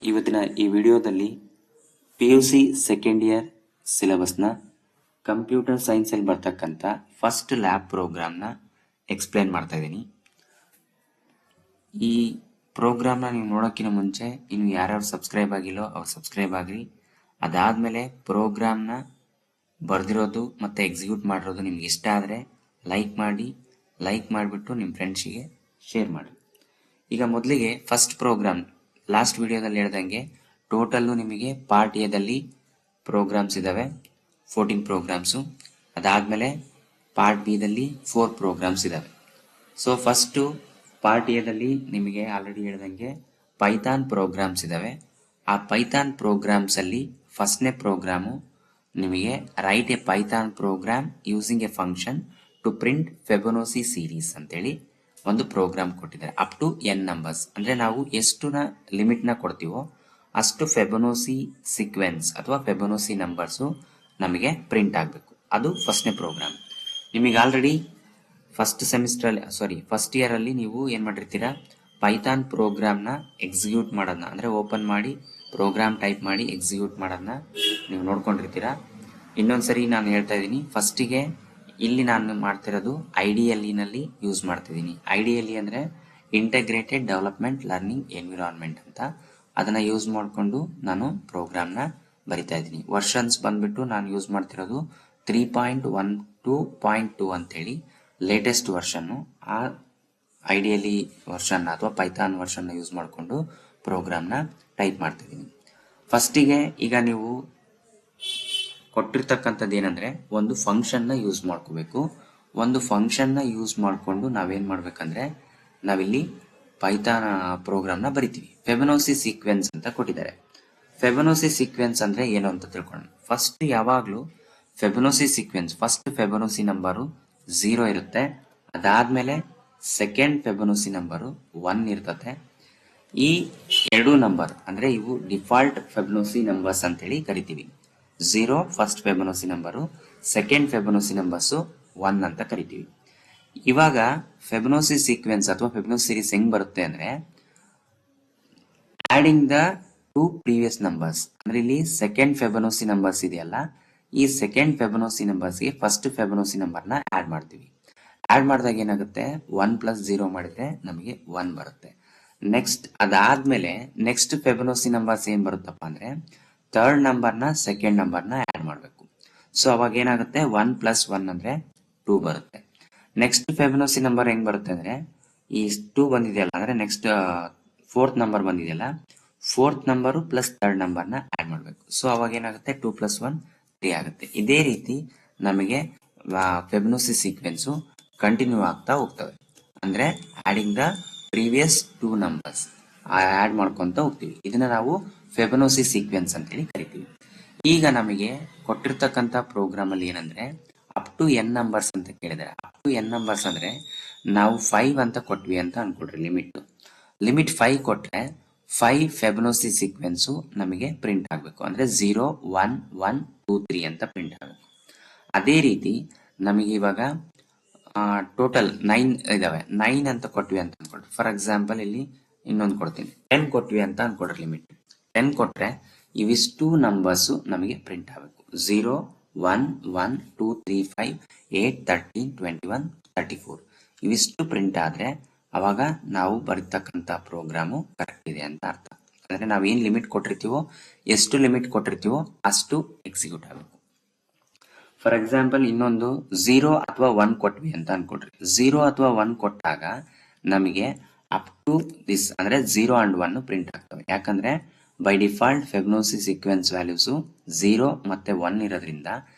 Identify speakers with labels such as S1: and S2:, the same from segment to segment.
S1: ಇವತ್ತಿನ ಈ ವಿಡಿಯೋದಲ್ಲಿ P U C second year ಸಿಲೆಬಸ್ನ ಕಂಪ್ಯೂಟರ್ ಸೈನ್ಸಲ್ಲಿ ಬರ್ತಕ್ಕಂಥ ಫಸ್ಟ್ ಲ್ಯಾಬ್ ಪ್ರೋಗ್ರಾಮ್ನ ಎಕ್ಸ್ಪ್ಲೇನ್ ಮಾಡ್ತಾ ಇದ್ದೀನಿ. ಈ ಪ್ರೋಗ್ರಾಮ್ನ ನೀವು ನೋಡೋಕ್ಕಿಂತ ಮುಂಚೆ ಇನ್ನು ಯಾರ್ಯಾರು ಸಬ್ಸ್ಕ್ರೈಬ್ ಆಗಿಲ್ಲೋ ಅವ್ರು ಸಬ್ಸ್ಕ್ರೈಬ್ ಆಗಿರಿ. ಅದಾದಮೇಲೆ ಪ್ರೋಗ್ರಾಮ್ನ ಬರೆದಿರೋದು ಮತ್ತು ಎಕ್ಸಿಕ್ಯೂಟ್ ಮಾಡಿರೋದು ನಿಮ್ಗೆ ಇಷ್ಟ ಆದರೆ ಲೈಕ್ ಮಾಡಿಬಿಟ್ಟು ನಿಮ್ಮ ಫ್ರೆಂಡ್ಸಿಗೆ ಶೇರ್ ಮಾಡಿ. ಈಗ ಮೊದಲಿಗೆ ಫಸ್ಟ್ ಪ್ರೋಗ್ರಾಮ್ ಲಾಸ್ಟ್ ವಿಡಿಯೋದಲ್ಲಿ ಹೇಳ್ದಂಗೆ ಟೋಟಲ್ಲು ನಿಮಗೆ ಪಾರ್ಟ್ ಎದಲ್ಲಿ ಪ್ರೋಗ್ರಾಮ್ಸ್ ಇದ್ದಾವೆ 14 ಪ್ರೋಗ್ರಾಮ್ಸು. ಅದಾದಮೇಲೆ ಪಾರ್ಟ್ ಬಿದಲ್ಲಿ 4 ಪ್ರೋಗ್ರಾಮ್ಸ್ ಇದ್ದಾವೆ. ಸೊ ಫಸ್ಟು ಪಾರ್ಟ್ ಎದಲ್ಲಿ ನಿಮಗೆ ಆಲ್ರೆಡಿ ಹೇಳ್ದಂಗೆ ಪೈಥಾನ್ ಪ್ರೋಗ್ರಾಮ್ಸ್ ಇದ್ದಾವೆ. ಆ ಪೈಥಾನ್ ಪ್ರೋಗ್ರಾಮ್ಸಲ್ಲಿ ಫಸ್ಟ್ನೇ ಪ್ರೋಗ್ರಾಮು ನಿಮಗೆ write a Python program using a function to print Fibonacci series ಅಂತೇಳಿ ಒಂದು ಪ್ರೋಗ್ರಾಮ್ ಕೊಟ್ಟಿದ್ದಾರೆ. ಅಪ್ ಟು ಎನ್ ನಂಬರ್ಸ್ ಅಂದರೆ ನಾವು ಎಷ್ಟು ಲಿಮಿಟ್ನ ಕೊಡ್ತೀವೋ ಅಷ್ಟು ಫೆಬೊನಾಸಿ ಸೀಕ್ವೆನ್ಸ್ ಅಥವಾ ಫೆಬೊನಾಸಿ ನಂಬರ್ಸು ನಮಗೆ ಪ್ರಿಂಟ್ ಆಗಬೇಕು. ಅದು ಫಸ್ಟ್ನೇ ಪ್ರೋಗ್ರಾಮ್. ನಿಮಗೆ ಆಲ್ರೆಡಿ ಫಸ್ಟ್ ಇಯರಲ್ಲಿ ನೀವು ಏನು ಮಾಡಿರ್ತೀರಾ, ಪೈಥಾನ್ ಪ್ರೋಗ್ರಾಮ್ನ ಎಕ್ಸಿಕ್ಯೂಟ್ ಮಾಡೋದನ್ನ ಅಂದರೆ ಓಪನ್ ಮಾಡಿ ಪ್ರೋಗ್ರಾಮ್ ಟೈಪ್ ಮಾಡಿ ಎಕ್ಸಿಕ್ಯೂಟ್ ಮಾಡೋದನ್ನ ನೀವು ನೋಡ್ಕೊಂಡಿರ್ತೀರಾ. ಇನ್ನೊಂದ್ಸರಿ ನಾನು ಹೇಳ್ತಾ ಇದ್ದೀನಿ, ಫಸ್ಟಿಗೆ ಇಲ್ಲಿ ನಾನು ಮಾಡ್ತಿರೋದು ಐಡಿಎಲ್ಇನಲ್ಲಿ ಯೂಸ್ ಮಾಡ್ತಿದ್ದೀನಿ. ಐಡಿಎಲ್ಇ ಅಂದರೆ ಇಂಟಗ್ರೇಟೆಡ್ ಡೆವಲಪ್ಮೆಂಟ್ ಲರ್ನಿಂಗ್ ಎನ್ವಿರಾನ್ಮೆಂಟ್ ಅಂತ, ಅದನ್ನು ಯೂಸ್ ಮಾಡಿಕೊಂಡು ನಾನು ಪ್ರೋಗ್ರಾಮ್ನ ಬರಿತಾ ಇದ್ದೀನಿ. ವರ್ಷನ್ಸ್ ಬಂದ್ಬಿಟ್ಟು ನಾನು ಯೂಸ್ ಮಾಡ್ತಿರೋದು 3.12.2 ಅಂತೇಳಿ ಲೇಟೆಸ್ಟ್ ವರ್ಷನ್ನು. ಆ ಐಡಿಎಲ್ಇ ವರ್ಷನ್ನ ಅಥವಾ ಪೈಥಾನ್ ವರ್ಷನ್ನ ಯೂಸ್ ಮಾಡಿಕೊಂಡು ಪ್ರೋಗ್ರಾಮ್ನ ಟೈಪ್ ಮಾಡ್ತಿದ್ದೀನಿ. ಫಸ್ಟಿಗೆ ಈಗ ನೀವು ಕೊಟ್ಟಿರ್ತಕ್ಕಂಥದ್ದು ಏನಂದರೆ ಒಂದು ಫಂಕ್ಷನ್ನ ಯೂಸ್ ಮಾಡ್ಕೋಬೇಕು. ಒಂದು ಫಂಕ್ಷನ್ನ ಯೂಸ್ ಮಾಡಿಕೊಂಡು ನಾವೇನು ಮಾಡಬೇಕಂದ್ರೆ ನಾವಿಲ್ಲಿ ಪೈಥಾನ್ ಪ್ರೋಗ್ರಾಮ್ನ ಬರಿತೀವಿ. ಫೆಬೊನಾಸಿ ಸೀಕ್ವೆನ್ಸ್ ಅಂತ ಕೊಟ್ಟಿದ್ದಾರೆ. ಫೆಬೊನಾಸಿ ಸೀಕ್ವೆನ್ಸ್ ಅಂದರೆ ಏನು ಅಂತ ತಿಳ್ಕೊಳ್ಳೋಣ. ಫಸ್ಟ್ ಯಾವಾಗಲೂ ಫೆಬೊನಾಸಿ ಸೀಕ್ವೆನ್ಸ್ ಫಸ್ಟ್ ಫೆಬೊನಾಸಿ ನಂಬರು 0 ಇರುತ್ತೆ. ಅದಾದಮೇಲೆ ಸೆಕೆಂಡ್ ಫೆಬೊನಾಸಿ ನಂಬರು 1 ಇರ್ತದೆ. ಈ ಎರಡು ನಂಬರ್ ಅಂದರೆ ಇವು ಡಿಫಾಲ್ಟ್ ಫೆಬೊನಾಸಿ ನಂಬರ್ಸ್ ಅಂತೇಳಿ ಕರಿತೀವಿ. 0 ಫಸ್ಟ್ ಫೆಬೊನಾಸಿ ನಂಬರು, ಸೆಕೆಂಡ್ ಫೆಬೊನಾಸಿ ನಂಬರ್ಸು 1 ಅಂತ ಕರಿತೀವಿ. ಇವಾಗ ಫೆಬೊನಾಸಿ ಸೀಕ್ವೆನ್ಸ್ ಅಥವಾ ಫೆಬೊನಾಸಿ ಸೀರೀಸ್ ಹೆಂಗ್ ಬರುತ್ತೆ ಅಂದರೆ ಆಡಿಂಗ್ ದ 2 ಪ್ರೀವಿಯಸ್ ನಂಬರ್ಸ್. ಅಂದ್ರೆ ಇಲ್ಲಿ ಸೆಕೆಂಡ್ ಫೆಬೊನಾಸಿ ನಂಬರ್ಸ್ ಇದೆಯಲ್ಲ, ಈ ಸೆಕೆಂಡ್ ಫೆಬೊನಾಸಿ ನಂಬರ್ಸ್ಗೆ ಫಸ್ಟ್ ಫೆಬೊನಾಸಿ ನಂಬರ್ನ ಆಡ್ ಮಾಡ್ತೀವಿ. ಆಡ್ ಮಾಡಿದಾಗ ಏನಾಗುತ್ತೆ, 1 + 0 ಮಾಡಿದ್ರೆ ನಮಗೆ 1 ಬರುತ್ತೆ. ನೆಕ್ಸ್ಟ್ ಅದಾದ್ಮೇಲೆ ನೆಕ್ಸ್ಟ್ ಫೆಬೊನಾಸಿ ನಂಬರ್ಸ್ ಏನ್ ಬರುತ್ತಪ್ಪ ಅಂದ್ರೆ ಥರ್ಡ್ ನಂಬರ್ನ ಸೆಕೆಂಡ್ ನಂಬರ್ನ ಆಡ್ ಮಾಡಬೇಕು. ಸೊ ಅವಾಗ ಏನಾಗುತ್ತೆ, 1 + 1 ಅಂದ್ರೆ 2 ಬರುತ್ತೆ. ನೆಕ್ಸ್ಟ್ ಫೆಬೊನಾಸಿ ನಂಬರ್ ಹೆಂಗ್ ಬರುತ್ತೆ ಅಂದ್ರೆ ಈ 2 ಬಂದಿದೆಯಲ್ಲ, ಅಂದ್ರೆ ನೆಕ್ಸ್ಟ್ ಫೋರ್ತ್ ನಂಬರ್ ಬಂದಿದೆಯಲ್ಲ, ಫೋರ್ತ್ ನಂಬರು ಪ್ಲಸ್ ಥರ್ಡ್ ನಂಬರ್ನ ಆಡ್ ಮಾಡಬೇಕು. ಸೊ ಅವಾಗ ಏನಾಗುತ್ತೆ, 2 + 1 3 ಆಗುತ್ತೆ. ಇದೇ ರೀತಿ ನಮಗೆ ಫೆಬೊನಾಸಿ ಸೀಕ್ವೆನ್ಸು ಕಂಟಿನ್ಯೂ ಆಗ್ತಾ ಹೋಗ್ತವೆ. ಅಂದ್ರೆ adding the previous 2 numbers add ಮಾಡ್ಕೊಂತ ಹೋಗ್ತೀವಿ. ಇದನ್ನ ನಾವು ಫೆಬೊನಾಸಿ ಸೀಕ್ವೆನ್ಸ್ ಅಂತೇಳಿ ಕರಿತೀವಿ. ಈಗ ನಮಗೆ ಕೊಟ್ಟಿರ್ತಕ್ಕಂಥ ಪ್ರೋಗ್ರಾಮ್ ಅಲ್ಲಿ ಏನಂದ್ರೆ ಅಪ್ ಟು ಎನ್ ನಂಬರ್ಸ್ ಅಂತ ಕೇಳಿದ್ದಾರೆ. ಅಪ್ ಟು ಎನ್ ನಂಬರ್ಸ್ ಅಂದ್ರೆ ನಾವು 5 ಅಂತ ಕೊಟ್ವಿ ಅಂತ ಅನ್ಕೊಡ್ರಿ. ಲಿಮಿಟ್ 5 ಕೊಟ್ರೆ 5 ಫೆಬೊನಾಸಿ ಸೀಕ್ವೆನ್ಸು ನಮಗೆ ಪ್ರಿಂಟ್ ಆಗಬೇಕು. ಅಂದ್ರೆ 0 1 1 2 3 ಅಂತ ಪ್ರಿಂಟ್ ಆಗಬೇಕು. ಅದೇ ರೀತಿ ನಮಗೆ ಇವಾಗ ಟೋಟಲ್ 9 ಇದಾವೆ. 9 ಅಂತ ಕೊಟ್ವಿ ಅಂತ ಅನ್ಕೊಡ್ರಿ. ಫಾರ್ ಎಕ್ಸಾಂಪಲ್ ಇಲ್ಲಿ ಇನ್ನೊಂದು ಕೊಡ್ತೀನಿ, 10 ಕೊಟ್ವಿ ಅಂತ ಅನ್ಕೊಡ್ರಿ. ಲಿಮಿಟ್ 10 ಕೊಟ್ರೆ ಇವಿಷ್ಟು ನಂಬರ್ಸು ನಮಗೆ ಪ್ರಿಂಟ್ ಆಗಬೇಕು. 0 1 1 2 3 5 8 13 21 34 ಇವಿಷ್ಟು ಪ್ರಿಂಟ್ ಆದ್ರೆ ಅವಾಗ ನಾವು ಬರೀತಕ್ಕಂಥ ಪ್ರೋಗ್ರಾಮು ಕರೆಕ್ಟ್ ಇದೆ ಅಂತ ಅರ್ಥ. ಅಂದ್ರೆ ನಾವೇನ್ ಲಿಮಿಟ್ ಕೊಟ್ಟಿರ್ತೀವೋ, ಎಷ್ಟು ಲಿಮಿಟ್ ಕೊಟ್ಟಿರ್ತೀವೋ ಅಷ್ಟು ಎಕ್ಸಿಕ್ಯೂಟ್ ಆಗಬೇಕು. ಫಾರ್ ಎಕ್ಸಾಂಪಲ್ ಇನ್ನೊಂದು 0 ಅಥವಾ 1 ಕೊಟ್ವಿ ಅಂತ ಅನ್ಕೊಡ್ರಿ. 0 ಅಥವಾ 1 ಕೊಟ್ಟಾಗ ನಮಗೆ ಅಪ್ ಟು ದಿಸ್ ಅಂದ್ರೆ 0 and 1 ಪ್ರಿಂಟ್ ಆಗ್ತವೆ. ಯಾಕಂದ್ರೆ ಬೈ ಡಿಫಾಲ್ಟ್ ಫೆಬೊನಾಸಿ ಸೀಕ್ವೆನ್ಸ್ ವ್ಯಾಲ್ಯೂಸು 0 ಮತ್ತೆ 1 ಇರೋದ್ರಿಂದ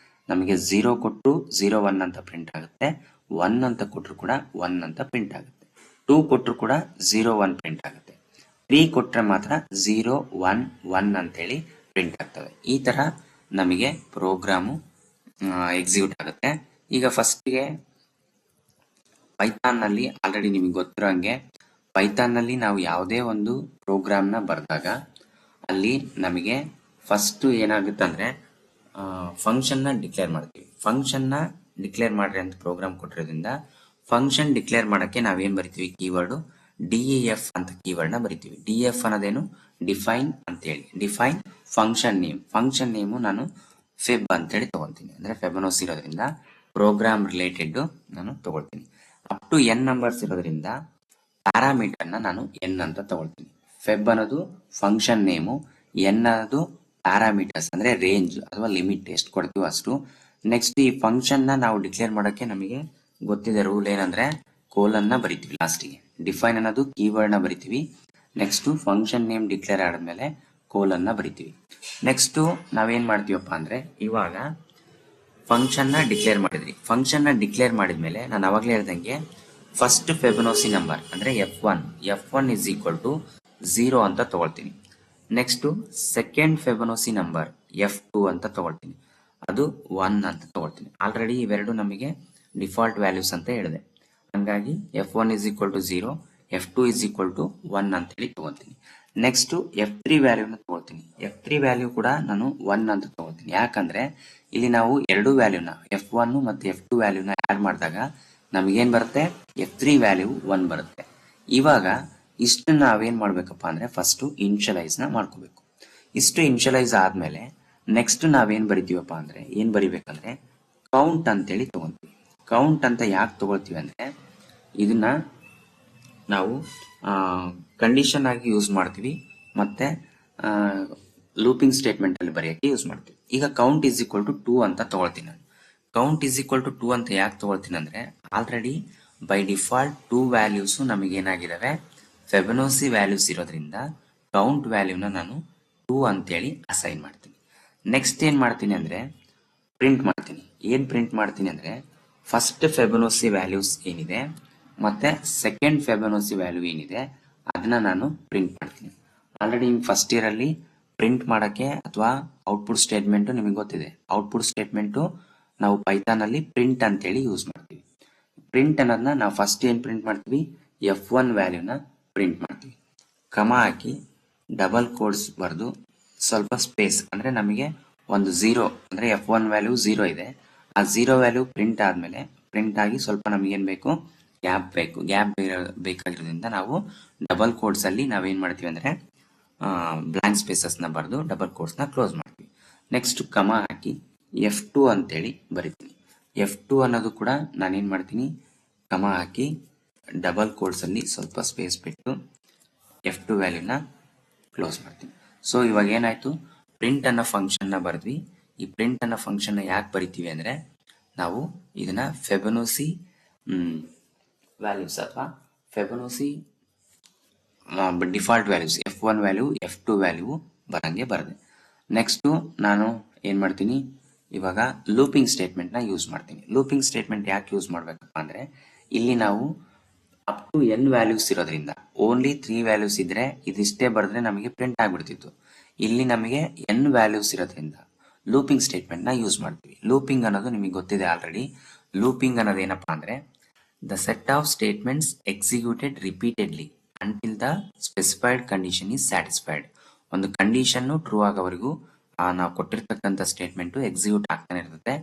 S1: ನಮಗೆ 0 ಕೊಟ್ಟು 0 1 ಅಂತ ಪ್ರಿಂಟ್ ಆಗುತ್ತೆ, 1 ಅಂತ ಕೊಟ್ಟರು ಕೂಡ 1 ಅಂತ ಪ್ರಿಂಟ್ ಆಗುತ್ತೆ, 2 ಕೊಟ್ಟರು ಕೂಡ 0 1 ಪ್ರಿಂಟ್ ಆಗುತ್ತೆ, 3 ಕೊಟ್ಟರೆ ಮಾತ್ರ 0 1 1 ಅಂತೇಳಿ ಪ್ರಿಂಟ್ ಆಗ್ತವೆ. ಈ ತರ ನಮಗೆ ಪ್ರೋಗ್ರಾಮು ಎಕ್ಸಿಕ್ಯೂಟ್ ಆಗುತ್ತೆ. ಈಗ ಫಸ್ಟ್ಗೆ ಪೈಥಾನ್ ನಲ್ಲಿ ಆಲ್ರೆಡಿ ನಿಮಗೆ ಗೊತ್ತಿರೋ ಹಂಗೆ ಪೈಥಾನ್ ನಲ್ಲಿ ನಾವು ಯಾವುದೇ ಒಂದು ಪ್ರೋಗ್ರಾಮ್ನ ಬರೆದಾಗ ಅಲ್ಲಿ ನಮಗೆ ಫಸ್ಟ್ ಏನಾಗುತ್ತೆ ಅಂದ್ರೆ ಫಂಕ್ಷನ್ನ ಡಿಕ್ಲೇರ್ ಮಾಡ್ತೀವಿ. ಫಂಕ್ಷನ್ನ ಡಿಕ್ಲೇರ್ ಮಾಡ್ರಿ ಅಂತ ಪ್ರೋಗ್ರಾಮ್ ಕೊಟ್ಟಿರೋದ್ರಿಂದ ಫಂಕ್ಷನ್ ಡಿಕ್ಲೇರ್ ಮಾಡಕ್ಕೆ ನಾವೇನ್ ಬರಿತೀವಿ, ಕೀವರ್ಡ್ ಡಿಇಎಫ್ ಅಂತ ಕೀವರ್ಡ್ನ ಬರಿತೀವಿ. ಡಿಎಫ್ ಅನ್ನೋದೇನು, ಡಿಫೈನ್ ಅಂತೇಳಿ. Define function name. Function name ನಾನು ಫೆಬ್ ಅಂತೇಳಿ ತಗೊಳ್ತೀನಿ, ಅಂದ್ರೆ ಫೆಬನೋಸಿ ಇರೋದ್ರಿಂದ ಪ್ರೋಗ್ರಾಮ್ ರಿಲೇಟೆಡ್ ನಾನು ತಗೊಳ್ತೀನಿ. ಅಪ್ ಟು ಎನ್ ನಂಬರ್ಸ್ ಇರೋದ್ರಿಂದ ಪ್ಯಾರಾಮೀಟರ್ನ ನಾನು ಎನ್ ಅಂತ ತಗೊಳ್ತೀನಿ. ಫೆಬ್ ಅನ್ನೋದು ಫಂಕ್ಷನ್ ನೇಮು, ಎನ್ ಅನ್ನೋದು ಪ್ಯಾರಾಮೀಟರ್ಸ್ ಅಂದ್ರೆ ರೇಂಜ್ ಅಥವಾ ಲಿಮಿಟ್ ಎಷ್ಟು ಕೊಡ್ತೀವೋ ಅಷ್ಟು. ನೆಕ್ಸ್ಟ್ ಈ ಫಂಕ್ಷನ್ ನಾವು ಡಿಕ್ಲೇರ್ ಮಾಡೋಕ್ಕೆ ನಮಗೆ ಗೊತ್ತಿದೆ ರೂಲ್ ಏನಂದ್ರೆ ಕೋಲನ್ನ ಬರಿತೀವಿ ಲಾಸ್ಟಿಗೆ. ಡಿಫೈನ್ ಅನ್ನೋದು ಕೀವರ್ಡ್ ನ ಬರಿತೀವಿ. ನೆಕ್ಸ್ಟ್ ಫಂಕ್ಷನ್ ನೇಮ್ ಡಿಕ್ಲೇರ್ ಆದ್ಮೇಲೆ ಕೋಲನ್ನ ಬರಿತೀವಿ. ನೆಕ್ಸ್ಟ್ ನಾವೇನ್ ಮಾಡ್ತೀವಪ್ಪ ಅಂದ್ರೆ ಇವಾಗ ಫಂಕ್ಷನ್ ನ ಡಿಕ್ಲೇರ್ ಮಾಡಿದ್ರಿ. ಫಂಕ್ಷನ್ ನ ಡಿಕ್ಲೇರ್ ಮಾಡಿದ್ಮೇಲೆ ನಾನು ಅವಾಗಲೇ ಹೇಳ್ದಂಗೆ ಫಸ್ಟ್ ಫೆಬನೋಸಿ ನಂಬರ್ ಅಂದ್ರೆ F one is equal to 0 ಅಂತ ತಗೊಳ್ತೀನಿ. ನೆಕ್ಸ್ಟ್ ಸೆಕೆಂಡ್ ಫೆಬನೋಸಿ ನಂಬರ್ F2 ಅಂತ ತಗೊಳ್ತೀನಿ, ಅದು 1 ಅಂತ ತಗೊಳ್ತೀನಿ. ಆಲ್ರೆಡಿ ಇವೆರಡು ನಮಗೆ ಡಿಫಾಲ್ಟ್ ವ್ಯಾಲ್ಯೂಸ್ ಅಂತ ಹೇಳಿದೆ. ಹಂಗಾಗಿ F1 is equal to 0, F2 is equal to 1 ಅಂತ ಹೇಳಿ ತಗೊಳ್ತೀನಿ. ನೆಕ್ಸ್ಟ್ F3 ವ್ಯಾಲ್ಯೂನ ತಗೊಳ್ತೀನಿ. F3 ವ್ಯಾಲ್ಯೂ ಕೂಡ ನಾನು 1 ಅಂತ ತಗೊಳ್ತೀನಿ. ಯಾಕಂದ್ರೆ ಇಲ್ಲಿ ನಾವು ಎರಡು ವ್ಯಾಲ್ಯೂನ F1 ಮತ್ತು F2 ವ್ಯಾಲ್ಯೂನ ಆಡ್ ಮಾಡಿದಾಗ ನಮಗೇನ್ ಬರುತ್ತೆ, F3 ವ್ಯಾಲ್ಯೂ 1 ಬರುತ್ತೆ. ಇವಾಗ ಇಷ್ಟು ನಾವೇನ್ ಮಾಡ್ಬೇಕಪ್ಪ ಅಂದ್ರೆ ಫಸ್ಟ್ ಇನಿಷಿಯಲೈಸ್ ನ ಮಾಡ್ಕೋಬೇಕು. ಇಷ್ಟು ಇನಿಷಿಯಲೈಸ್ ಆದ್ಮೇಲೆ ನೆಕ್ಸ್ಟ್ ನಾವೇನ್ ಬರಿತೀವಪ್ಪ ಅಂದ್ರೆ ಏನ್ ಬರಿಬೇಕಂದ್ರೆ ಕೌಂಟ್ ಅಂತೇಳಿ ತಗೊಂತೀವಿ. ಕೌಂಟ್ ಅಂತ ಯಾಕೆ ತಗೊಳ್ತೀವಿ ಅಂದ್ರೆ ಇದನ್ನ ನಾವು ಕಂಡೀಷನ್ ಆಗಿ ಯೂಸ್ ಮಾಡ್ತೀವಿ ಮತ್ತೆ ಲೂಪಿಂಗ್ ಸ್ಟೇಟ್ಮೆಂಟ್ ಅಲ್ಲಿ ಬರೆಯಕ್ಕೆ ಯೂಸ್ ಮಾಡ್ತೀವಿ. ಈಗ ಕೌಂಟ್ ಇಸ್ ಈಕ್ವಲ್ ಟು 2 ಅಂತ ತಗೊಳ್ತೀನಿ ನಾನು. ಕೌಂಟ್ ಇಸ್ ಈಕ್ವಲ್ ಟು 2 ಅಂತ ಯಾಕೆ ತಗೊಳ್ತೀನಿ ಅಂದ್ರೆ ಆಲ್ರೆಡಿ ಬೈ ಡಿಫಾಲ್ಟ್ 2 ವ್ಯಾಲ್ಯೂಸ್ ನಮಗೆ ಏನಾಗಿದಾವೆ, ಫೆಬನೋಸಿ ವ್ಯಾಲ್ಯೂಸ್ ಇರೋದ್ರಿಂದ ಕೌಂಟ್ ವ್ಯಾಲ್ಯೂನ ನಾನು 2 ಅಂತೇಳಿ ಅಸೈನ್ ಮಾಡ್ತೀನಿ. ನೆಕ್ಸ್ಟ್ ಏನ್ ಮಾಡ್ತೀನಿ ಅಂದ್ರೆ ಪ್ರಿಂಟ್ ಮಾಡ್ತೀನಿ. ಏನ್ ಪ್ರಿಂಟ್ ಮಾಡ್ತೀನಿ ಅಂದ್ರೆ ಫಸ್ಟ್ ಫೆಬನೋಸಿ ವ್ಯಾಲ್ಯೂಸ್ ಏನಿದೆ ಮತ್ತೆ ಸೆಕೆಂಡ್ ಫೆಬನೋಸಿ ವ್ಯಾಲ್ಯೂ ಏನಿದೆ ಅದನ್ನ ನಾನು ಪ್ರಿಂಟ್ ಮಾಡ್ತೀನಿ. ಆಲ್ರೆಡಿ ಫಸ್ಟ್ ಇಯರ್ ಅಲ್ಲಿ ಪ್ರಿಂಟ್ ಮಾಡಕ್ಕೆ ಅಥವಾ ಔಟ್ಪುಟ್ ಸ್ಟೇಟ್ಮೆಂಟ್ ನಿಮಗೆ ಗೊತ್ತಿದೆ. ಔಟ್ಪುಟ್ ಸ್ಟೇಟ್ಮೆಂಟ್ ನಾವು ಪೈಥಾನ್ ಅಲ್ಲಿ ಪ್ರಿಂಟ್ ಅಂತೇಳಿ ಯೂಸ್ ಮಾಡ್ತೀವಿ. ಪ್ರಿಂಟ್ ಅನ್ನೋದನ್ನ ನಾವು ಫಸ್ಟ್ ಏನ್ ಪ್ರಿಂಟ್ ಮಾಡ್ತೀವಿ, F1 ವ್ಯಾಲ್ಯೂನ ಪ್ರಿಂಟ್ ಮಾಡ್ತೀವಿ. ಕಮ ಹಾಕಿ ಡಬಲ್ ಕೋಡ್ಸ್ ಬರೆದು ಸ್ವಲ್ಪ ಸ್ಪೇಸ್ ಅಂದ್ರೆ ನಮಗೆ ಒಂದು 0 ಅಂದ್ರೆ F1 ವ್ಯಾಲ್ಯೂ 0 ಇದೆ. ಆ 0 ವ್ಯಾಲ್ಯೂ ಪ್ರಿಂಟ್ ಆದ್ಮೇಲೆ ಪ್ರಿಂಟ್ ಆಗಿ ಸ್ವಲ್ಪ ನಮಗೇನ್ ಬೇಕು, ಗ್ಯಾಪ್ ಬೇಕು. ಗ್ಯಾಪ್ ಬೇಕಾಗಿರೋದ್ರಿಂದ ನಾವು ಡಬಲ್ ಕೋಡ್ಸ್ ಅಲ್ಲಿ ನಾವೇನ್ ಮಾಡ್ತೀವಿ ಅಂದ್ರೆ ಬ್ಲಾಂಕ್ ಸ್ಪೇಸಸ್ ನ ಬರೆದು ಡಬಲ್ ಕೋಡ್ಸ್ ನ ಕ್ಲೋಸ್ ಮಾಡ್ತೀವಿ. ನೆಕ್ಸ್ಟ್ ಕಮ ಹಾಕಿ F2 ಅಂತೇಳಿ ಬರಿತೀನಿ. F2 ಅನ್ನೋದು ಕೂಡ ನಾನೇನ್ ಮಾಡ್ತೀನಿ, ಕಮ ಹಾಕಿ ಡಬಲ್ ಕೋಡ್ಸ್ ಅಲ್ಲಿ ಸ್ವಲ್ಪ ಸ್ಪೇಸ್ ಬಿಟ್ಟು F2 ವ್ಯಾಲ್ಯೂನ ಕ್ಲೋಸ್ ಮಾಡ್ತೀನಿ. ಸೊ ಇವಾಗ ಏನಾಯ್ತು, ಪ್ರಿಂಟ್ ಅನ್ನೋ ಫಂಕ್ಷನ್ ನ ಬರೆದ್ವಿ. ಈ ಪ್ರಿಂಟ್ ಅನ್ನೋ ಫಂಕ್ಷನ್ ನ ಯಾಕೆ ಬರಿತೀವಿ ಅಂದ್ರೆ ನಾವು ಇದನ್ನ ಫೆಬನೋಸಿ ವ್ಯಾಲ್ಯೂಸ್ ಅಥವಾ Fibonacci default values F1 value F2 value ಬರಂಗೆ ಬರದೆ. ನೆಕ್ಸ್ಟ್ ನಾನು ಏನ್ ಮಾಡ್ತೀನಿ, ಇವಾಗ ಲೂಪಿಂಗ್ ಸ್ಟೇಟ್ಮೆಂಟ್ ನ ಯೂಸ್ ಮಾಡ್ತೀನಿ. ಲೂಪಿಂಗ್ ಸ್ಟೇಟ್ಮೆಂಟ್ ಯಾಕೆ ಯೂಸ್ ಮಾಡ್ಬೇಕಪ್ಪ ಅಂದ್ರೆ ಇಲ್ಲಿ ನಾವು ಅಪ್ ಟು n ವ್ಯಾಲ್ಯೂಸ್ ಇರೋದ್ರಿಂದ ಓನ್ಲಿ 3 ವ್ಯಾಲ್ಯೂಸ್ ಇದ್ರೆ ಇದಿಷ್ಟೇ ಬರೆದ್ರೆ ನಮಗೆ ಪ್ರಿಂಟ್ ಆಗ್ಬಿಡ್ತಿತ್ತು. ಇಲ್ಲಿ ನಮಗೆ n ವ್ಯಾಲ್ಯೂಸ್ ಇರೋದ್ರಿಂದ ಲೂಪಿಂಗ್ ಸ್ಟೇಟ್ಮೆಂಟ್ ನ ಯೂಸ್ ಮಾಡ್ತೀವಿ. ಲೂಪಿಂಗ್ ಅನ್ನೋದು ನಿಮಗೆ ಗೊತ್ತಿದೆ ಆಲ್ರೆಡಿ. ಲೂಪಿಂಗ್ ಅನ್ನೋದು ಏನಪ್ಪಾ ಅಂದ್ರೆ the set of statements executed repeatedly until the specified condition is satisfied. ಒಂದು ಕಂಡೀಷನ್ ಟ್ರೂ ಆಗೋವರೆಗೂ ನಾವು ಕೊಟ್ಟಿರ್ತಕ್ಕಂಥ ಸ್ಟೇಟ್ಮೆಂಟ್ ಎಕ್ಸಿಕ್ಯೂಟ್ ಆಗ್ತಾನೆ ಇರ್ತದೆ.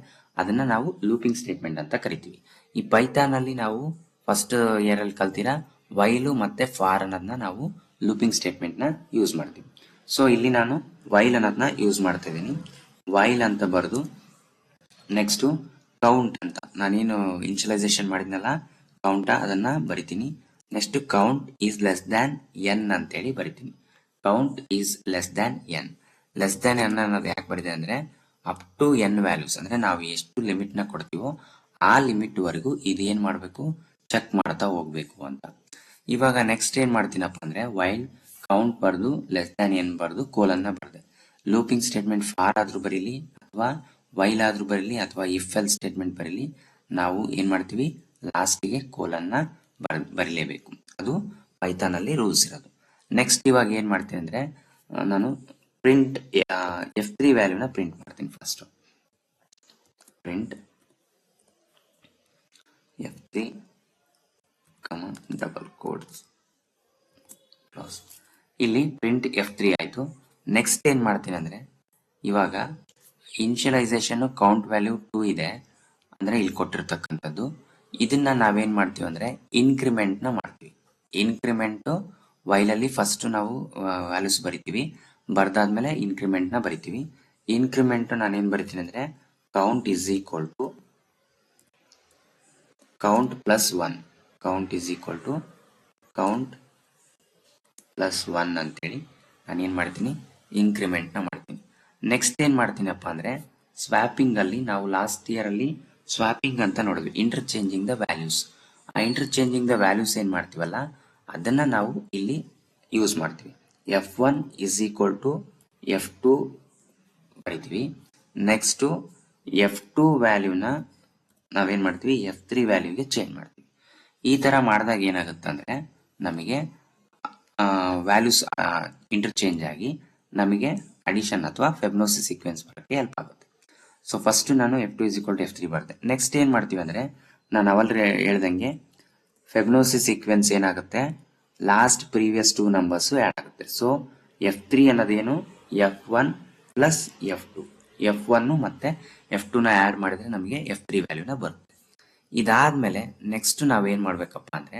S1: ಅದನ್ನ ನಾವು ಲೂಪಿಂಗ್ ಸ್ಟೇಟ್ಮೆಂಟ್ ಅಂತ ಕರಿತೀವಿ. ಈ ಪೈಥಾನ್ ಅಲ್ಲಿ ನಾವು ಫಸ್ಟ್ ಇಯರ್ ಅಲ್ಲಿ ಕಲ್ತಿರಾ ವೈಲು ಮತ್ತೆ ಫಾರ್ ಅನ್ನೋದನ್ನ ನಾವು ಲೂಪಿಂಗ್ ಸ್ಟೇಟ್ಮೆಂಟ್ ನ ಯೂಸ್ ಮಾಡ್ತೀವಿ. ಸೊ ಇಲ್ಲಿ ನಾನು ವೈಲ್ ಅನ್ನೋದನ್ನ ಯೂಸ್ ಮಾಡ್ತಾ ಇದ್ದೀನಿ. ವೈಲ್ ಅಂತ ಬರೆದು ನೆಕ್ಸ್ಟ್ ಕೌಂಟ್ ಅಂತ ನಾನೇನು ಇನಿಷಿಯಲೈಸೇಷನ್ ಮಾಡಿದ್ನಲ್ಲ ಕೌಂಟ ಅದನ್ನ ಬರಿತೀನಿ. Next count is less than N ಅಂತೇಳಿ ಬರಿತೀನಿ. Count is less than N. Less than N ಅನ್ನೋದು ಯಾಕೆ ಬರಿದೆ ಅಂದ್ರೆ ಅಪ್ ಟು ಎನ್ ವ್ಯಾಲ್ಯೂಸ್ ಅಂದ್ರೆ ನಾವು ಎಷ್ಟು ಲಿಮಿಟ್ ನ ಕೊಡ್ತೀವೋ ಆ ಲಿಮಿಟ್ ವರೆಗೂ ಇದೇನ್ ಮಾಡ್ಬೇಕು, ಚೆಕ್ ಮಾಡ್ತಾ ಹೋಗ್ಬೇಕು ಅಂತ. ಇವಾಗ ನೆಕ್ಸ್ಟ್ ಏನ್ ಮಾಡ್ತೀನಪ್ಪ ಅಂದ್ರೆ ವೈಲ್ ಕೌಂಟ್ ಬರ್ದು ಲೆಸ್ ದ್ಯಾನ್ ಎನ್ ಬರ್ದು ಕೋಲನ್ನ ಬರ್ದೆ. ಲೂಪಿಂಗ್ ಸ್ಟೇಟ್ಮೆಂಟ್ ಫಾರ್ ಆದ್ರೂ ಬರೀಲಿ ಅಥವಾ ವೈಲ್ ಆದ್ರೂ ಬರೀಲಿ ಅಥವಾ ಇಫ್ ಎಲ್ ಸ್ಟೇಟ್ಮೆಂಟ್ ಬರೀಲಿ ನಾವು ಏನ್ ಮಾಡ್ತೀವಿ, ಲಾಸ್ಟ್ಗೆ ಕೋಲನ್ನ ಬರೀಲೇಬೇಕು. ಅದು ಪೈಥಾನ್ ಅಲ್ಲಿ ರೂಲ್ಸ್ ಇರೋದು. ನೆಕ್ಸ್ಟ್ ಇವಾಗ ಏನ್ ಮಾಡ್ತೀನಿ ಅಂದ್ರೆ ನಾನು ಪ್ರಿಂಟ್ F3 ವ್ಯಾಲ್ಯೂನ ಪ್ರಿಂಟ್ ಮಾಡ್ತೀನಿ. First print F3 double quotes close. ಇಲ್ಲಿ ಪ್ರಿಂಟ್ F3 ಆಯ್ತು. ನೆಕ್ಸ್ಟ್ ಏನ್ ಮಾಡ್ತೀನಿ ಅಂದ್ರೆ ಇವಾಗ ಇನಿಷಿಯಲೈಸೇಷನ್ ಕೌಂಟ್ ವ್ಯಾಲ್ಯೂ 2 ಇದೆ ಅಂದ್ರೆ ಇಲ್ಲಿ ಕೊಟ್ಟಿರ್ತಕ್ಕಂಥದ್ದು. ಇದನ್ನ ನಾವೇನ್ ಮಾಡ್ತೀವಿ ಅಂದ್ರೆ ಇನ್ಕ್ರಿಮೆಂಟ್ ನ ಮಾಡ್ತೀವಿ. ಇನ್ಕ್ರಿಮೆಂಟ್ ವೈಲಲ್ಲಿ ಫಸ್ಟ್ ನಾವು ವ್ಯಾಲ್ಯೂಸ್ ಬರಿತೀವಿ, ಬರ್ದಾದ್ಮೇಲೆ ಇನ್ಕ್ರಿಮೆಂಟ್ನ ಬರಿತೀವಿ. ಇನ್ಕ್ರಿಮೆಂಟ್ ನಾನೇನು ಬರಿತೀನಿ ಅಂದರೆ count is equal to count plus one, count is equal to count plus one ಅಂತೇಳಿ ನಾನೇನು ಮಾಡ್ತೀನಿ, ಇನ್ಕ್ರಿಮೆಂಟ್ನ ಮಾಡ್ತೀನಿ. ನೆಕ್ಸ್ಟ್ ಏನು ಮಾಡ್ತೀನಪ್ಪ ಅಂದರೆ ಸ್ವ್ಯಾಪಿಂಗ್ ಅಲ್ಲಿ ನಾವು ಲಾಸ್ಟ್ ಇಯರ್ ಅಲ್ಲಿ ಸ್ವ್ಯಾಪಿಂಗ್ ಅಂತ ನೋಡಿದ್ವಿ, ಇಂಟರ್ಚೇಂಜಿಂಗ್ ದ ವ್ಯಾಲ್ಯೂಸ್. ಆ ಇಂಟರ್ಚೇಂಜಿಂಗ್ ದ ವ್ಯಾಲ್ಯೂಸ್ ಏನು ಮಾಡ್ತೀವಲ್ಲ ಅದನ್ನ ನಾವು ಇಲ್ಲಿ ಯೂಸ್ ಮಾಡ್ತೀವಿ. F1 is equal to F2 ಬರಿತೀವಿ. ನೆಕ್ಸ್ಟು F2 ವ್ಯಾಲ್ಯೂನ ನಾವೇನು ಮಾಡ್ತೀವಿ, F3 ವ್ಯಾಲ್ಯೂಗೆ ಚೇಂಜ್ ಮಾಡ್ತೀವಿ. ಈ ಥರ ಮಾಡಿದಾಗ ಏನಾಗುತ್ತೆ ಅಂದರೆ ನಮಗೆ ವ್ಯಾಲ್ಯೂಸ್ ಇಂಟರ್ಚೇಂಜ್ ಆಗಿ ನಮಗೆ ಅಡಿಷನ್ ಅಥವಾ ಫೆಬ್ನೋಸಿ ಸೀಕ್ವೆನ್ಸ್ ಬರೋಕ್ಕೆ ಹೆಲ್ಪ್ ಆಗುತ್ತೆ. ಸೊ ಫಸ್ಟ್ ನಾನು F2 is equal to F3 ಬರ್ದೆ. ನೆಕ್ಸ್ಟ್ ಏನು ಮಾಡ್ತೀವಿ ಅಂದರೆ ನಾನು ಅವಲ್ಲಿ ಹೇಳ್ದಂಗೆ ಫೆಬ್ನೋಸಿ ಸೀಕ್ವೆನ್ಸ್ ಏನಾಗುತ್ತೆ, last previous two numbers add ಆಗುತ್ತೆ. ಸೊ F3 ಅನ್ನೋದೇನು, F1 ಪ್ಲಸ್ F2, F1 ಮತ್ತು F2ನ ಆ್ಯಡ್ ಮಾಡಿದ್ರೆ ನಮಗೆ F3 ವ್ಯಾಲ್ಯೂನ ಬರುತ್ತೆ. ಇದಾದ್ಮೇಲೆ ನೆಕ್ಸ್ಟ್ ನಾವೇನು ಮಾಡಬೇಕಪ್ಪ ಅಂದರೆ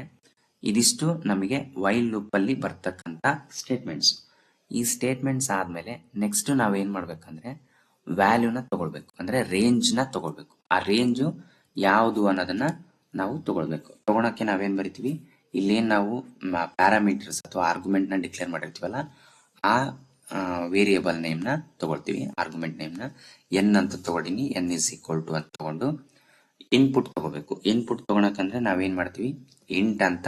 S1: ಇದಿಷ್ಟು ನಮಗೆ ವೈಲ್ ಲೂಪಲ್ಲಿ ಬರ್ತಕ್ಕಂಥ ಸ್ಟೇಟ್ಮೆಂಟ್ಸ್. ಈ ಸ್ಟೇಟ್ಮೆಂಟ್ಸ್ ಆದಮೇಲೆ ನೆಕ್ಸ್ಟ್ ನಾವೇನು ಮಾಡಬೇಕಂದ್ರೆ ವ್ಯಾಲ್ಯೂನ ತಗೊಳ್ಬೇಕು, ಅಂದರೆ ರೇಂಜ್ನ ತಗೊಳ್ಬೇಕು. ಆ ರೇಂಜು ಯಾವುದು ಅನ್ನೋದನ್ನ ನಾವು ತಗೊಳ್ಬೇಕು. ತಗೊಳಕ್ಕೆ ನಾವೇನು ಬರಿತೀವಿ, ಇಲ್ಲೇನು ನಾವು ಪ್ಯಾರಾಮೀಟರ್ಸ್ ಅಥವಾ ಆರ್ಗ್ಯುಮೆಂಟ್ನ ಡಿಕ್ಲೇರ್ ಮಾಡಿರ್ತೀವಲ್ಲ ಆ ವೇರಿಯೇಬಲ್ ನೇಮ್ನ ತಗೊಳ್ತೀವಿ. ಆರ್ಗ್ಯುಮೆಂಟ್ ನೇಮ್ನ ಎನ್ ಅಂತ ತಗೊಂಡಿನಿ, ಎನ್ ಇಸ್ ಈಕ್ವಲ್ ಟು ಅಂತ ತಗೊಂಡು ಇನ್ಪುಟ್ ತಗೋಬೇಕು. ಇನ್ಪುಟ್ ತಗೊಳಕಂದ್ರೆ ನಾವೇನು ಮಾಡ್ತೀವಿ, ಇಂಟ್ ಅಂತ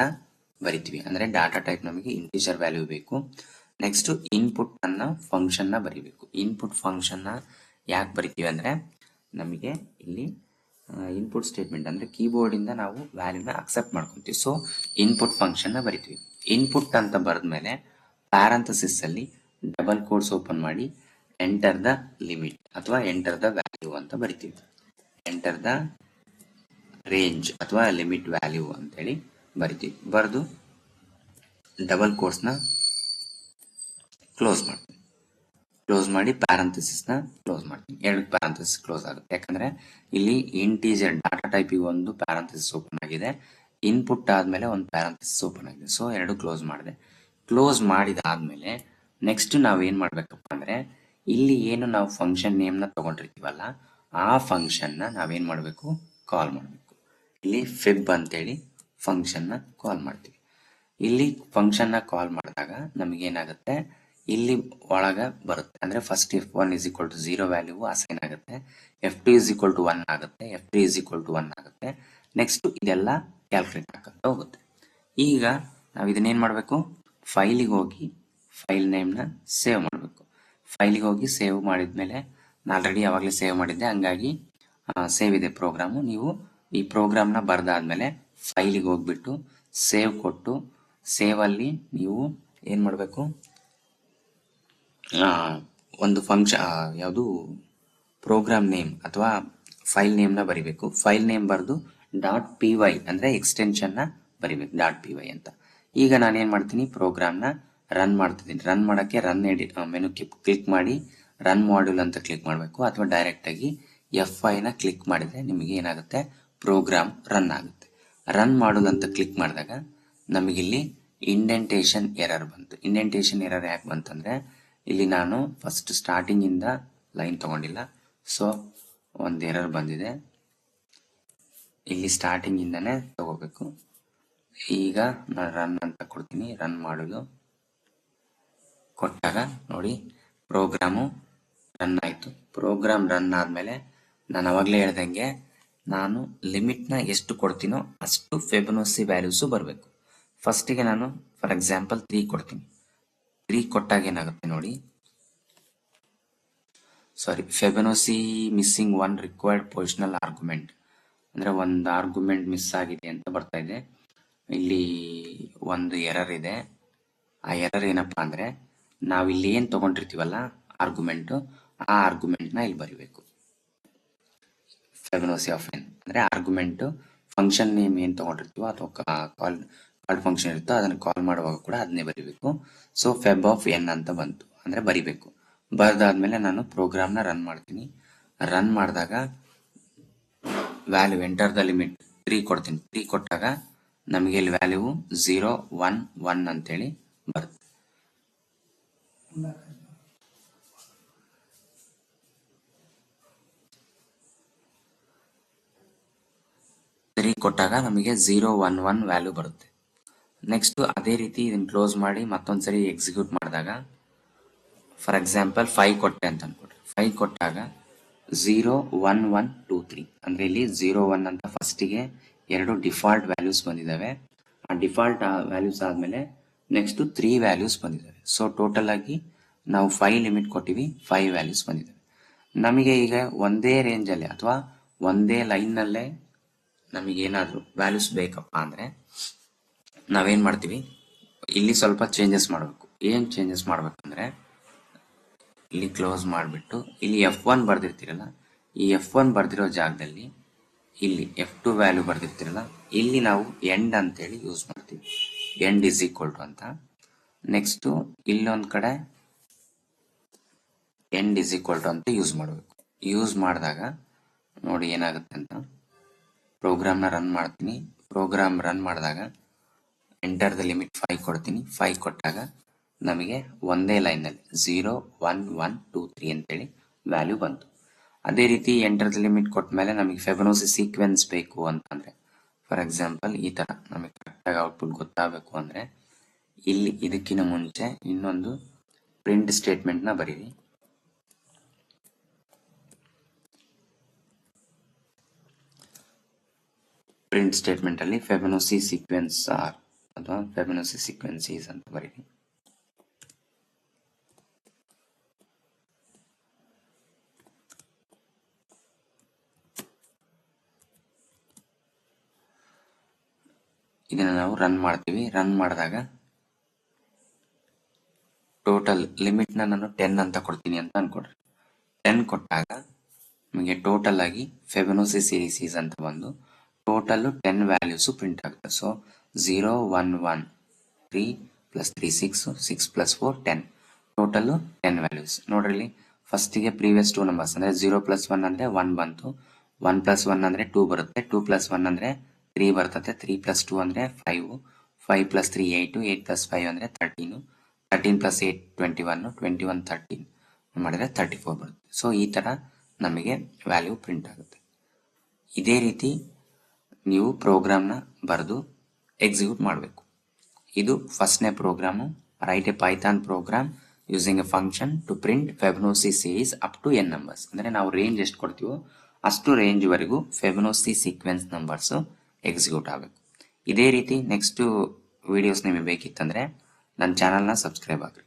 S1: ಬರಿತೀವಿ, ಅಂದರೆ ಡಾಟಾ ಟೈಪ್ ನಮಗೆ ಇಂಟಿಜರ್ ವ್ಯಾಲ್ಯೂ ಬೇಕು. ನೆಕ್ಸ್ಟ್ ಇನ್ಪುಟ್ ಅನ್ನ ಫಂಕ್ಷನ್ನ ಬರಿಬೇಕು. ಇನ್ಪುಟ್ ಫಂಕ್ಷನ್ನ ಯಾಕೆ ಬರಿತೀವಿ ಅಂದರೆ ನಮಗೆ ಇಲ್ಲಿ ಇನ್ಪುಟ್ ಸ್ಟೇಟ್ಮೆಂಟ್ ಅಂದರೆ ಕೀಬೋರ್ಡಿಂದ ನಾವು ವ್ಯಾಲ್ಯೂನ ಅಕ್ಸೆಪ್ಟ್ ಮಾಡ್ಕೊತೀವಿ. ಸೊ ಇನ್ಪುಟ್ ಫಂಕ್ಷನ್ನ ಬರಿತೀವಿ. ಇನ್ಪುಟ್ ಅಂತ ಬರೆದ್ಮೇಲೆ ಪ್ಯಾರಂಥಸಿಸ್ ಅಲ್ಲಿ ಡಬಲ್ ಕೋಡ್ಸ್ ಓಪನ್ ಮಾಡಿ ಎಂಟರ್ ದ ಲಿಮಿಟ್ ಅಥವಾ ಎಂಟರ್ ದ ವ್ಯಾಲ್ಯೂ ಅಂತ ಬರಿತೀವಿ. ಎಂಟರ್ ದ ರೇಂಜ್ ಅಥವಾ ಲಿಮಿಟ್ ವ್ಯಾಲ್ಯೂ ಅಂತೇಳಿ ಬರಿತೀವಿ. ಬರೆದು ಡಬಲ್ ಕೋಡ್ಸ್ನ ಕ್ಲೋಸ್ ಮಾಡ್ತೀನಿ. ಕ್ಲೋಸ್ ಮಾಡಿ ಪ್ಯಾರಂಥಸಿಸ್ನ ಕ್ಲೋಸ್ ಮಾಡ್ತೀನಿ. ಎರಡು ಪ್ಯಾರಂಥಸಿಸ್ ಕ್ಲೋಸ್ ಆಗುತ್ತೆ, ಯಾಕಂದ್ರೆ ಇಲ್ಲಿ ಇಂಟೀಜರ್ ಡಾಟಾ ಟೈಪಿಗೆ ಒಂದು ಪ್ಯಾರಂಥಸಿಸ್ ಓಪನ್ ಆಗಿದೆ, ಇನ್ಪುಟ್ ಆದ್ಮೇಲೆ ಒಂದು ಪ್ಯಾರಂಥಸಿಸ್ ಓಪನ್ ಆಗಿದೆ. ಸೊ ಎರಡು ಕ್ಲೋಸ್ ಮಾಡಿದೆ. ಕ್ಲೋಸ್ ಮಾಡಿದಾದ್ಮೇಲೆ ನೆಕ್ಸ್ಟ್ ನಾವೇನ್ ಮಾಡ್ಬೇಕಪ್ಪ ಅಂದ್ರೆ ಇಲ್ಲಿ ಏನು ನಾವು ಫಂಕ್ಷನ್ ನೇಮ್ನ ತಗೊಂಡಿರ್ತೀವಲ್ಲ ಆ ಫಂಕ್ಷನ್ನ ನಾವೇನ್ ಮಾಡಬೇಕು, ಕಾಲ್ ಮಾಡಬೇಕು. ಇಲ್ಲಿ ಫೆಬ್ ಅಂತೇಳಿ ಫಂಕ್ಷನ್ನ ಕಾಲ್ ಮಾಡ್ತೀವಿ. ಇಲ್ಲಿ ಫಂಕ್ಷನ್ನ ಕಾಲ್ ಮಾಡಿದಾಗ ನಮಗೇನಾಗುತ್ತೆ, ಇಲ್ಲಿ ಒಳಗ ಬರುತ್ತೆ, ಅಂದ್ರೆ first F1 is equal to 0 value assign ಆಗುತ್ತೆ, F2 ಇಸ್ ಈಕ್ವಲ್ ಟು 1 ಆಗುತ್ತೆ, F3 ಇಸ್ ಈಕ್ವಲ್ ಟು 1 ಆಗುತ್ತೆ. ನೆಕ್ಸ್ಟ್ ಇದೆಲ್ಲ ಕ್ಯಾಲ್ಕುಲೇಟ್ ಆಗ್ತಾ ಹೋಗುತ್ತೆ. ಈಗ ನಾವು ಇದನ್ನೇನು ಮಾಡಬೇಕು, ಫೈಲಿಗೆ ಹೋಗಿ ಫೈಲ್ ನೇಮ್ನ ಸೇವ್ ಮಾಡಬೇಕು. ಫೈಲಿಗೆ ಹೋಗಿ ಸೇವ್ ಮಾಡಿದ್ಮೇಲೆ ನಾನು ಆಲ್ರೆಡಿ ಯಾವಾಗಲೇ ಸೇವ್ ಮಾಡಿದ್ದೆ, ಹಂಗಾಗಿ ಸೇವ್ ಇದೆ ಪ್ರೋಗ್ರಾಮು. ನೀವು ಈ ಪ್ರೋಗ್ರಾಮ್ನ ಬರೆದಾದ್ಮೇಲೆ ಫೈಲಿಗೆ ಹೋಗ್ಬಿಟ್ಟು ಸೇವ್ ಕೊಟ್ಟು ಸೇವಲ್ಲಿ ನೀವು ಏನು ಮಾಡಬೇಕು, ಒಂದು ಫಂಕ್ಷನ್ ಯಾವುದು ಪ್ರೋಗ್ರಾಮ್ ನೇಮ್ ಅಥವಾ ಫೈಲ್ ನೇಮ್ನ ಬರಿಬೇಕು. ಫೈಲ್ ನೇಮ್ ಬರೆದು .py ಅಂದರೆ ಎಕ್ಸ್ಟೆನ್ಷನ್ನ ಬರಿಬೇಕು, .py ಅಂತ. ಈಗ ನಾನೇನು ಮಾಡ್ತೀನಿ, ಪ್ರೋಗ್ರಾಮ್ನ ರನ್ ಮಾಡ್ತಿದ್ದೀನಿ. ರನ್ ಮಾಡೋಕ್ಕೆ ರನ್ ಎಡಿಟ್ ಮೆನು ಕ್ಲಿಕ್ ಮಾಡಿ ರನ್ ಮಾಡ್ಯೂಲ್ ಅಂತ ಕ್ಲಿಕ್ ಮಾಡಬೇಕು, ಅಥವಾ ಡೈರೆಕ್ಟಾಗಿ F5ನ ಕ್ಲಿಕ್ ಮಾಡಿದರೆ ನಿಮಗೆ ಏನಾಗುತ್ತೆ, ಪ್ರೋಗ್ರಾಮ್ ರನ್ ಆಗುತ್ತೆ. ರನ್ ಮಾಡ್ಯೂಲ್ ಅಂತ ಕ್ಲಿಕ್ ಮಾಡಿದಾಗ ನಮಗಿಲ್ಲಿ ಇಂಡೆಂಟೇಷನ್ ಎರರ್ ಬಂತು. ಇಂಡೆಂಟೇಷನ್ ಎರರ್ ಯಾಕೆ ಬಂತಂದರೆ ಇಲ್ಲಿ ನಾನು ಫಸ್ಟ್ ಸ್ಟಾರ್ಟಿಂಗ್ ಇಂದ ಲೈನ್ ತಗೊಂಡಿಲ್ಲ, ಸೊ ಒಂದು ಎರರ್ ಬಂದಿದೆ. ಇಲ್ಲಿ ಸ್ಟಾರ್ಟಿಂಗ್ ಇಂದಾನೆ ತಗೋಬೇಕು. ಈಗ ನಾನು ರನ್ ಅಂತ ಕೊಡ್ತೀನಿ. ರನ್ ಮಾಡಲು ಕೊಟ್ಟಾಗ ನೋಡಿ ಪ್ರೋಗ್ರಾಮು ರನ್ ಆಯಿತು. ಪ್ರೋಗ್ರಾಮ್ ರನ್ ಆದಮೇಲೆ ನಾನು ಅವಾಗಲೇ ಹೇಳ್ದಂಗೆ ನಾನು ಲಿಮಿಟ್ನ ಎಷ್ಟು ಕೊಡ್ತೀನೋ ಅಷ್ಟು ಫೆಬನೋಸಿ ವ್ಯಾಲ್ಯೂಸು ಬರಬೇಕು. ಫಸ್ಟಿಗೆ ನಾನು ಫಾರ್ ಎಕ್ಸಾಂಪಲ್ 3 ಕೊಡ್ತೀನಿ. 3 ಕೊಟ್ಟಾಗ ಏನಾಗುತ್ತೆ ನೋಡಿ, ಸಾರಿ, ಫೆಬನೋಸಿ ಮಿಸ್ಸಿಂಗ್ 1 ರಿಕ್ವೈರ್ಡ್ ಪೊಸಿಷನಲ್ ಆರ್ಗ್ಯುಮೆಂಟ್, ಅಂದರೆ ಒಂದು ಆರ್ಗ್ಯುಮೆಂಟ್ ಮಿಸ್ ಆಗಿದೆ ಅಂತ ಬರ್ತಾ ಇದೆ. ಇಲ್ಲಿ ಒಂದು ಎರರ್ ಇದೆ. ಆ ಎರರ್ ಏನಪ್ಪಾ ಅಂದರೆ ನಾವು ಇಲ್ಲಿ ಏನು ತಗೊಂಡಿರ್ತೀವಲ್ಲ ಆರ್ಗ್ಯುಮೆಂಟು, ಆ ಆರ್ಗ್ಯುಮೆಂಟ್ನ ಇಲ್ಲಿ ಬರಿಬೇಕು. ಫೆಬನೋಸಿ ಆಫ್ ಎನ್ ಅಂದರೆ ಆರ್ಗ್ಯುಮೆಂಟು ಫಂಕ್ಷನ್ ನೇಮ್ ಏನು ತಗೊಂಡಿರ್ತೀವೋ ಅಥವಾ ಕಾಲ್ ಫಂಕ್ಷನ್ ಇರುತ್ತೋ ಅದನ್ನು ಕಾಲ್ ಮಾಡುವಾಗ ಕೂಡ ಅದನ್ನೇ ಬರಿಬೇಕು. ಸೊ ಫೆಬ್ ಆಫ್ ಎನ್ ಅಂತ ಬಂತು, ಅಂದರೆ ಬರಿಬೇಕು. ಬರೆದಾದ್ಮೇಲೆ ನಾನು ಪ್ರೋಗ್ರಾಮ್ನ ರನ್ ಮಾಡ್ತೀನಿ. ರನ್ ಮಾಡಿದಾಗ ವ್ಯಾಲ್ಯೂ ಎಂಟರ್ ದ ಲಿಮಿಟ್ 3 ಕೊಡ್ತೀನಿ. 3 ಕೊಟ್ಟಾಗ ನಮಗೆ ಇಲ್ಲಿ ವ್ಯಾಲ್ಯೂ 0 1 1 ಅಂತೇಳಿ ಬರುತ್ತೆ. ಕೊಟ್ಟಾಗ ನಮಗೆ 0 1 1 ವ್ಯಾಲ್ಯೂ ಬರುತ್ತೆ. ನೆಕ್ಸ್ಟ್ ಅದೇ ರೀತಿ ಇದನ್ನ ಕ್ಲೋಸ್ ಮಾಡಿ ಮತ್ತೊಂದ್ಸರಿ ಎಕ್ಸಿಕ್ಯೂಟ್ ಮಾಡಿದಾಗ ಫಾರ್ ಎಕ್ಸಾಂಪಲ್ 5 ಕೊಟ್ಟೆ ಅಂತ ಅನ್ಕೊಡ್ರಿ. 5 ಕೊಟ್ಟಾಗ 0 1 1 2 3 ಅಂದ್ರೆ ಇಲ್ಲಿ 0 1 ಅಂತ ಫಸ್ಟಿಗೆ ಎರಡು ಡಿಫಾಲ್ಟ್ ವ್ಯಾಲ್ಯೂಸ್ ಬಂದಿದ್ದಾವೆ. ಆ ಡಿಫಾಲ್ಟ್ ವ್ಯಾಲ್ಯೂಸ್ ಆದ್ಮೇಲೆ ನೆಕ್ಸ್ಟ್ 3 ವ್ಯಾಲ್ಯೂಸ್ ಬಂದಿದ್ದಾವೆ. ಸೊ ಟೋಟಲ್ ಆಗಿ ನಾವು 5 ಲಿಮಿಟ್ ಕೊಟ್ಟಿವಿ, 5 ವ್ಯಾಲ್ಯೂಸ್ ಬಂದಿದ್ದಾವೆ. ನಮಗೆ ಈಗ ಒಂದೇ ರೇಂಜ್ ಅಲ್ಲಿ ಅಥವಾ ಒಂದೇ ಲೈನ್ ನಲ್ಲೇ ನಮಗೇನಾದ್ರೂ ವ್ಯಾಲ್ಯೂಸ್ ಬೇಕಪ್ಪ ಅಂದ್ರೆ ನಾವೇನ್ ಮಾಡ್ತೀವಿ, ಇಲ್ಲಿ ಸ್ವಲ್ಪ ಚೇಂಜಸ್ ಮಾಡಬೇಕು. ಏನ್ ಚೇಂಜಸ್ ಮಾಡ್ಬೇಕಂದ್ರೆ ಇಲ್ಲಿ ಕ್ಲೋಸ್ ಮಾಡಿಬಿಟ್ಟು ಇಲ್ಲಿ F1 ಬರ್ದಿರ್ತೀರಲ್ಲ, ಈ F1 ಬರ್ದಿರೋ ಜಾಗದಲ್ಲಿ ಇಲ್ಲಿ F2 ವ್ಯಾಲ್ಯೂ ಬರ್ದಿರ್ತೀರಲ್ಲ, ಇಲ್ಲಿ ನಾವು ಎಂಡ್ ಅಂತೇಳಿ ಯೂಸ್ ಮಾಡ್ತೀವಿ. ಎಂಡ್ ಇಸ್ ಈಕ್ವಲ್ ಟು ಅಂತ. ನೆಕ್ಸ್ಟ್ ಇಲ್ಲೊಂದ್ ಕಡೆ ಎಂಡ್ ಇಸ್ ಈಕ್ವಲ್ ಟು ಅಂತ ಯೂಸ್ ಮಾಡಬೇಕು. ಯೂಸ್ ಮಾಡಿದಾಗ ನೋಡಿ ಏನಾಗುತ್ತೆ ಅಂತ. ಪ್ರೋಗ್ರಾಮ್ನ ರನ್ ಮಾಡ್ತೀನಿ. ಪ್ರೋಗ್ರಾಮ್ ರನ್ ಮಾಡಿದಾಗ ಎಂಟರ್ ದ ಲಿಮಿಟ್ 5 ಕೊಡ್ತೀನಿ. 5 ಕೊಟ್ಟಾಗ ನಮಗೆ ಒಂದೇ ಲೈನಲ್ಲಿ 0 1 1 2 3 ಅಂತೇಳಿ ವ್ಯಾಲ್ಯೂ ಬಂತು. ಅದೇ ರೀತಿ ಎಂಟರ್ ದ ಲಿಮಿಟ್ ಕೊಟ್ಟ ಮೇಲೆ ನಮಗೆ ಫೆಬನೋಸಿ ಸೀಕ್ವೆನ್ಸ್ ಬೇಕು ಅಂತಂದ್ರೆ ಫಾರ್ ಎಕ್ಸಾಂಪಲ್ ಈ ತರ ನಮಗೆ ಕರೆಕ್ಟಾಗಿ ಔಟ್ಪುಟ್ ಗೊತ್ತಾಗಬೇಕು ಅಂದ್ರೆ ಇಲ್ಲಿ ಇದಕ್ಕಿಂತ ಮುಂಚೆ ಇನ್ನೊಂದು ಪ್ರಿಂಟ್ ಸ್ಟೇಟ್ಮೆಂಟ್ ನ ಬರೀರಿ. ಪ್ರಿಂಟ್ ಸ್ಟೇಟ್ಮೆಂಟ್ ಅಲ್ಲಿ ಫೆಬನೋಸಿ ಸೀಕ್ವೆನ್ಸ್ ಆರ್ ಅಥವಾ ಫೆಬನೋಸಿ ಸೀಕ್ವೆನ್ಸೀಸ್ ಅಂತ ಬರೀರಿ. ಇದನ್ನ ನಾವು ರನ್ ಮಾಡ್ತೀವಿ. ರನ್ ಮಾಡಿದಾಗ ಟೋಟಲ್ ಲಿಮಿಟ್ ನಾನು 10 ಅಂತ ಕೊಡ್ತೀನಿ ಅಂತ ಅನ್ಕೊಡ್ರಿ. 10 ಕೊಟ್ಟಾಗ ನಿಮಗೆ ಟೋಟಲ್ ಆಗಿ ಫೆಬನೋಸಿ ಸೀರೀಸ್ ಅಂತ ಬಂದು ಟೋಟಲ್ 10 ವ್ಯಾಲ್ಯೂಸ್ ಪ್ರಿಂಟ್ ಆಗುತ್ತೆ. So 0 1 1 3 plus 3 6 6 plus 4 10 total 10 values. ನೋಡ್ರಿ ಫಸ್ಟಿಗೆ ಪ್ರೀವಿಯಸ್ 2 ನಂಬರ್ಸ್ ಅಂದ್ರೆ 0 ಪ್ಲಸ್ 1 ಅಂದ್ರೆ 1 ಬಂತು, 1 ಪ್ಲಸ್ 1 ಅಂದ್ರೆ 2 ಬರುತ್ತೆ, 2 ಪ್ಲಸ್ 1 ಅಂದ್ರೆ 3 ಬರ್ತದೆ, 3 ಪ್ಲಸ್ 2 ಅಂದ್ರೆ 5, 5 ಪ್ಲಸ್ 3 8, 8 ಪ್ಲಸ್ 5 ಅಂದ್ರೆ 13, 13 ಪ್ಲಸ್ 8 21, 21 13 ಮಾಡಿದ್ರೆ 34 ಬರುತ್ತೆ. ಸೊ ಈ ತರ ನಮಗೆ ವ್ಯಾಲ್ಯೂ ಪ್ರಿಂಟ್ ಆಗುತ್ತೆ. ಇದೇ ರೀತಿ ನೀವು ಪ್ರೋಗ್ರಾಮ್ನ ಬರೆದು ಎಕ್ಸಿಕ್ಯೂಟ್ ಮಾಡಬೇಕು. ಇದು ಫಸ್ಟ್ನೇ program. Write a Python program using a function to print Fibonacci series up to n numbers. ಅಂದ್ರೆ ನಾವು ರೇಂಜ್ ಎಷ್ಟು ಕೊಡ್ತೀವೋ ಅಷ್ಟು ರೇಂಜ್ ವರೆಗೂ ಫೆಬನೋಸಿ ಸೀಕ್ವೆನ್ಸ್ ನಂಬರ್ಸ್ ಎಕ್ಸಿಕ್ಯೂಟ್ ಆಗಬೇಕು. ಇದೇ ರೀತಿ ನೆಕ್ಸ್ಟ್ ವಿಡಿಯೋಸ್ ನಿಮಗೆ ಬೇಕಿತ್ತಂದ್ರೆ ನನ್ನ ಚಾನಲ್ನ ಸಬ್ಸ್ಕ್ರೈಬ್ ಆಗ್ರಿ.